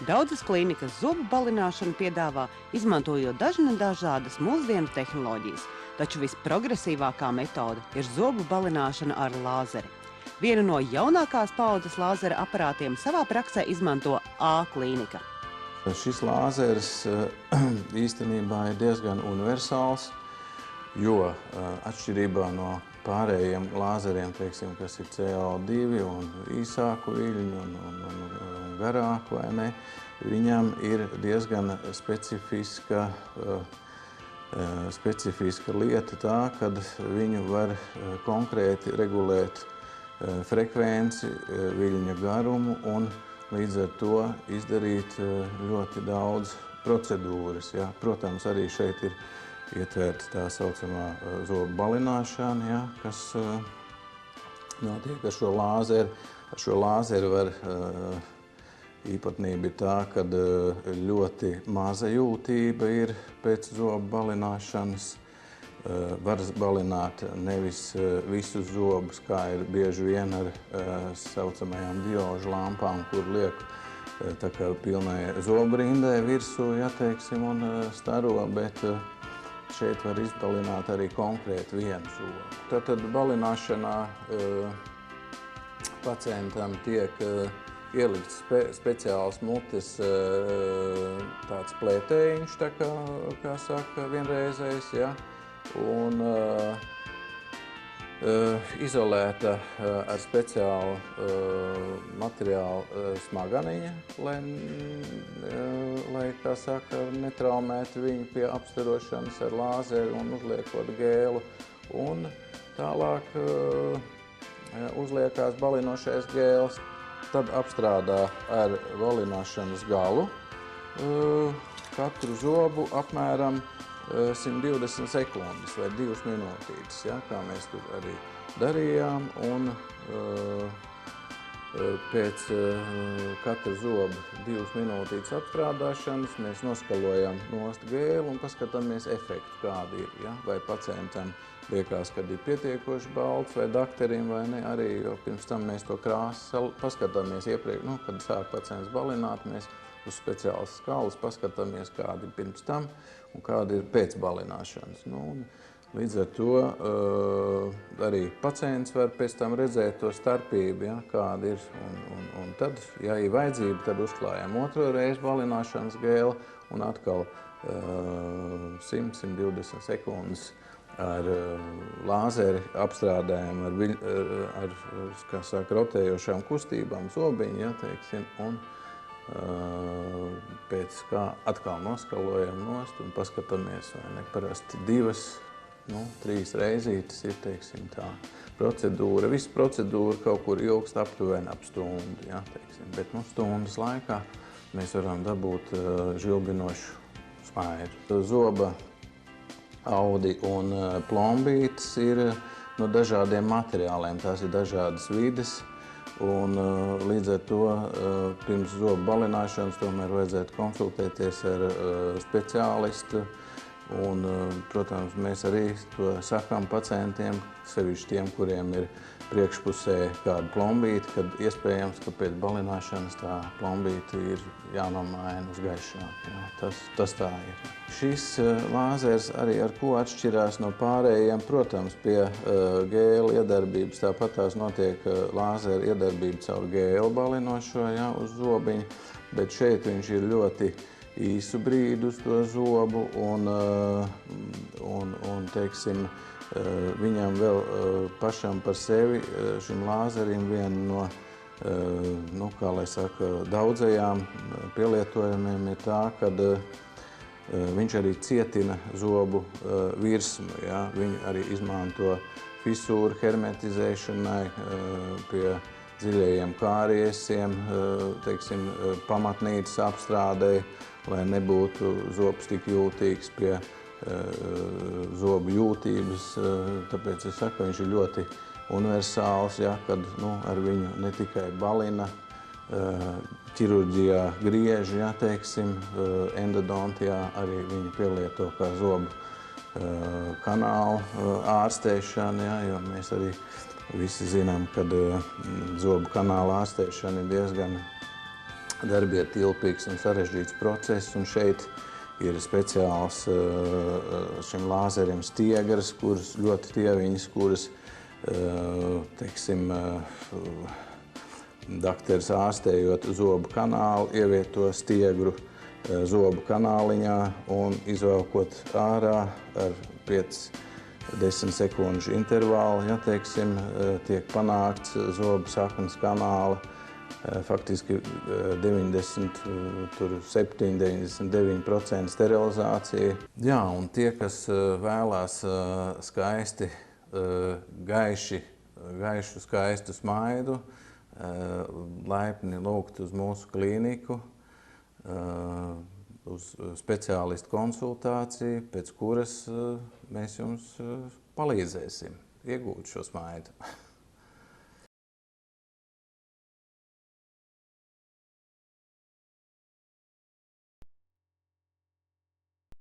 Daudzas klīnikas zobu balināšanu piedāvā, izmantojot dažādas mūsdienu tehnoloģijas, taču visprogresīvākā metode ir zobu balināšana ar lāzeri. Vienu no jaunākās paaudzes lāzera aparātiem savā praksē izmanto A-klīnika. Šis lāzeris īstenībā ir diezgan universāls, jo atšķirībā no pārējiem lāzeriem, teiksim, kas ir CO2 un īsāku viļņu un garāku, vai ne, viņam ir diezgan specifiska lieta tā, kad viņu var konkrēti regulēt frekvenci, viļņa garumu un līdz ar to izdarīt ļoti daudz procedūras. Ja. Protams, arī šeit ir ietverta tā saucamā zobu balināšana, ja, kas notiek ar šo lāzeri. Ar šo lāzeri var īpatnība ir tā, ka ļoti maza jūtība ir pēc zobu balināšanas. Var balināt nevis visus zobus, kā ir bieži vien ar saucamajām diožu lampām, kur liek tā kā pilnai zobrindai virsū, ja, teiksim, un staro, bet šeit var izbalināt arī konkrēti vienu zobu. Tātad balināšanā pacientam tiek ielikts speciāls mutes tāds plētējiņš, tā kā saka, vienreizējs, ja, un izolēta ar speciālu materiālu smaganiņa, lai, kā saka, netraumētu viņu pie apstarošanas ar lāzeri un uzliekot gēlu. Un tālāk uzliekās balinošais gēls, tad apstrādā ar balināšanas galu katru zobu apmēram 120 sekundes vai 2 minūtītes, ja, kā mēs tur arī darījām, un pēc katra zoba 2 minūtītes apstrādāšanas mēs noskalojam nost gēlu un paskatāmies efektu, kādi ir, ja, vai pacientam liekas, kad ir pietiekoši balts vai dakterim vai ne, arī, jo pirms tam mēs to krāsu paskatāmies iepriekš, kad sāk pacients balināt, mēs uz speciālas skalas paskatāmies, kādi ir pirms tam un kādi ir pēc balināšanas. Līdz ar to arī pacients var pēc tam redzēt to starpību, ja, kāda ir. Un tad, ja ir vajadzība, tad uzklājam otro reizi balināšanas gēlu un atkal 100–120 sekundes ar lāzeri apstrādājam ar kā saka, rotējošām kustībām zobiņu, ja, teiksim, un pēc kā atkal noskalojam nost un paskatāmies, vai ne, parasti 2–3 reizītes ir, teiksim, tā procedūra. Visa procedūra kaut kur ilgst aptuveni ap stundu, ja, teiksim, bet stundas laikā mēs varam dabūt žilbinošu smaidu. Zoba audi un plombītes ir no dažādiem materiāliem, tās ir dažādas vides. Un līdz ar to pirms zobu balināšanas tomēr vajadzētu konsultēties ar speciālistu. Un, protams, mēs arī to sakām pacientiem, sevišķi tiem, kuriem ir priekšpusē kāda plombīte, kad iespējams, ka pēc balināšanas tā plombīte ir jānomaina uz gaišāku. Tas tā ir. Šis lāzers arī ar ko atšķirās no pārējiem, protams, pie gēla iedarbības, tāpat tās notiek lāzera iedarbība caur gēlu balinošo, ja, uz zobiņu, bet šeit viņš ir ļoti īsu brīdi uz to zobu un teiksim, viņam vēl pašam par sevi šim lāzerim viena no, kā lai saka, daudzajām pielietojumiem ir tā, kad viņš arī cietina zobu virsmu, ja? Viņu arī izmanto fisūru hermetizēšanai pie dziļajiem kāriesiem, teiksim, pamatnīcas apstrādei, lai nebūtu zobs tik jūtīgs pie zobu jūtības. Tāpēc es saku, viņš ir ļoti universāls, ja, kad ar viņu ne tikai balina, ķirurģijā griež, ja, teiksim, endodontijā arī viņu pielieto kā zobu kanālu ārstēšanu, ja, jo mēs arī visi zinām, ka zobu kanāla ārstēšana ir diezgan darbietilpīgs un sarežģīts process, un šeit ir speciāls šim lāzerim stiegras, kuras ļoti tieviņas, kuras, teiksim, dakteris ārstējot zobu kanālu, ievieto stiegru zobu kanāliņā un izvelkot ārā ar 5–10 sekundžu intervālu, ja, teiksim, tiek panākts zobu saknes kanāla faktiski 97–99% sterilizācija. Jā, un tie, kas vēlās skaisti, gaišu, skaistu smaidu, laipni lūgt uz mūsu klīniku, uz speciālistu konsultāciju, pēc kuras mēs jums palīdzēsim iegūt šo smaidu.